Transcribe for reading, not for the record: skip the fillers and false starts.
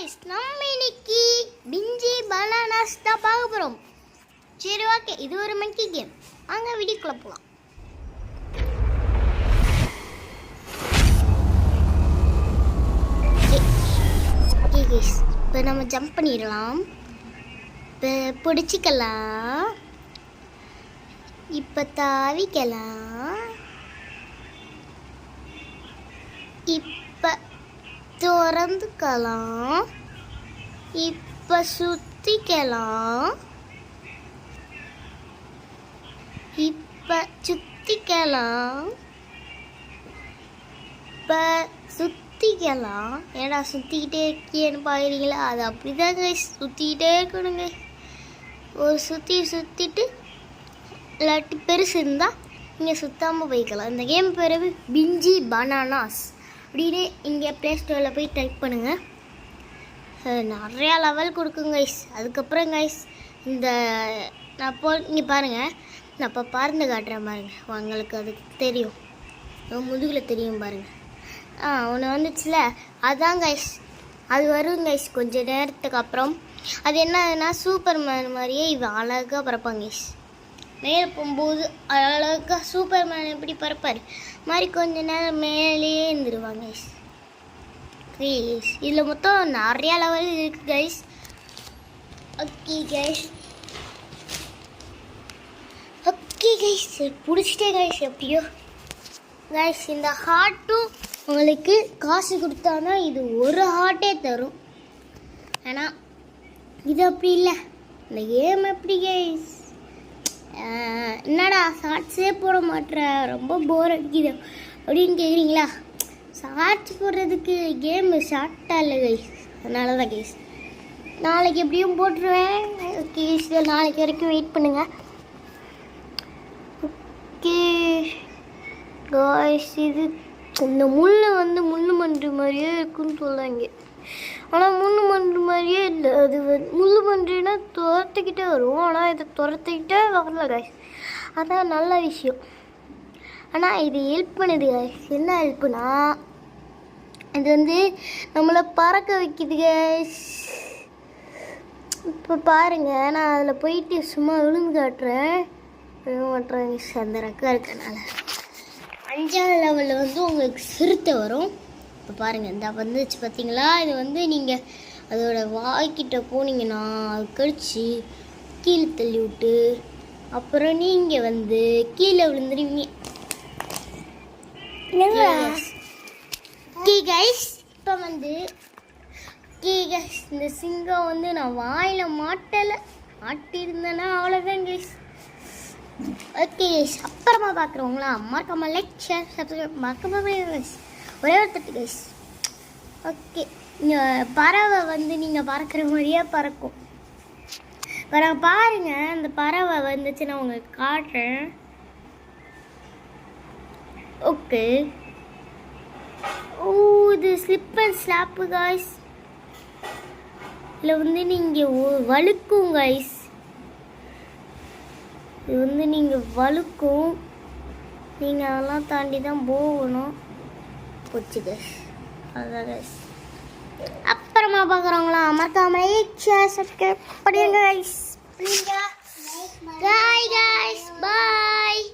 guys, நம்ம இன்னைக்கு பிஞ்சி bananas தான் பார்க்க போறோம். சரி ஓகே, இது ஒரு மங்கி கேம். வாங்க வீடியோக்குள்ள போலாம். ஓகே guys, இப்போ நம்ம ஜம்ப் பண்ணிடலாம். இப்போ பிடிச்சிக்கலாம். இப்போ தாவிக்கலாம். இப்போ திறந்துக்கலாம். இப்போ சுத்திக்கலாம். இப்போ சுத்திக்கலாம். இப்போ சுத்திக்கலாம். ஏன்னா சுற்றிக்கிட்டே இருக்கேன்னு பார்க்குறீங்களா? அது அப்படிதாங்க, சுற்றிக்கிட்டே இருக்கணுங்க. ஒரு சுற்றிட்டு இல்லாட்டி பெருசு இருந்தால் நீங்கள் சுத்தாமல் போய்க்கலாம். இந்த கேம் பேர் பிஞ்சி பனானாஸ் அப்படின்னு இங்கே ப்ளே ஸ்டோரில் போய் டைப் பண்ணுங்கள். நிறையா லெவல் கொடுக்குங்க கைஸ். அதுக்கப்புறம் கைஸ் இந்த நான் இங்கே பாருங்கள், நான் இப்போ பறந்து காட்டுறேன் பாருங்கள், உங்களுக்கு அது தெரியும், முதுகில் தெரியும் பாருங்கள். ஒன்று வந்துச்சுல, அதுதான் கைஸ், அது வரும் கைஸ் கொஞ்சம் நேரத்துக்கு அப்புறம். அது என்னதுன்னா சூப்பர் மேன் மாதிரியே இவன் அழகாக பறப்பாங்க கைஸ். மேலே போகும்போது அழகாக சூப்பர் மேன் எப்படி பறப்பார் மாதிரி கொஞ்ச நேரம் மேலேயே இருந்துருவாங்க கைஸ். கைஸ் இதில் மொத்தம் நிறையா லெவல் இருக்குது கைஸ். ஓகே கைஸ், பிடிச்சிட்டே கைஸ் எப்படியோ கைஸ். இந்த ஹார்ட்டும் உங்களுக்கு காசு கொடுத்தானா இது ஒரு ஹார்ட்டே தரும். ஆனால் இது அப்படி இல்லை. இந்த கேம் எப்படி கைஸ், என்னடா ஷார்ட்ஸே போட மாட்டேற, ரொம்ப போர் அடிக்குது அப்படின்னு கேட்குறீங்களா? ஷார்ட்ஸ் போடுறதுக்கு கேமு ஷார்ட்டாக இல்லை கைஸ், அதனால தான் கைஸ். நாளைக்கு எப்படியும் போட்டுருவேன். ஓகே கைஸ், நாளைக்கு வரைக்கும் வெயிட் பண்ணுங்கள். ஓகே கைஸ், இது இந்த முள்ளு மன்று மாதிரியே இருக்குன்னு சொல்லுவாங்க. ஆனால் முள்ளு மன்று மாதிரியே இல்லை. அது முள்ளு மன்றுனா துரத்துக்கிட்டே வரும், ஆனால் இதை துரத்துக்கிட்டே வரல கைஸ். அதான் நல்ல விஷயம். ஆனால் இது ஹெல்ப் பண்ணுது கைஸ். என்ன ஹெல்ப்புனா, இது நம்மளை பறக்க வைக்குது கைஸ். இப்போ பாருங்கள், நான் அதில் போயிட்டு சும்மா விழுந்து காட்டுறேன் கைஸ். அந்த ரெக்கா இருக்கனால 5ஆவது லெவலில் உங்களுக்கு சிறுத்தை வரும். இப்போ பாருங்கள், இந்த வந்துச்சு பார்த்தீங்களா? இது நீங்கள் அதோட வாய்க்கிட்ட போனீங்கன்னா அது கடிச்சு கீழே தள்ளி விட்டு அப்புறம் நீங்கள் கீழே விழுந்துருவீங்க. ஓகே கைஸ், இப்போ கைஸ் இந்த சிங்கம் நான் வாயில் மாட்டியிருந்தேன்னா அவ்வளோதான் கைஸ். ஓகே கைஸ், அப்புறமா பார்க்குறவங்களா மறக்காம லைக் ஷேர் சப்ஸ்கிரைப் மறக்காம கைஸ், ஒரே ஒரு தட்டு கைஸ். ஓகே, பறவை நீங்கள் பறக்கிற மாதிரியே பறக்கும். பாருங்க, அந்த பறவை வந்துச்சு, நான் உங்களுக்கு காட்டுறேன். ஓகே, இது ஸ்லிப் அண்ட் ஸ்லாப்பு கைஸ். இதில் நீங்கள் வழுக்கும் கைஸ். இது நீங்கள் வழுக்கும், நீங்கள் அதெல்லாம் தாண்டி தான் போகணும். போச்சு கைஸ், அதான் கைஸ். அப்புறமா பார்க்குறவங்களா மறக்காம லைக் ஷேர் சப்ஸ்கிரைப் பண்ணுங்க கைஸ். Please guys, bye.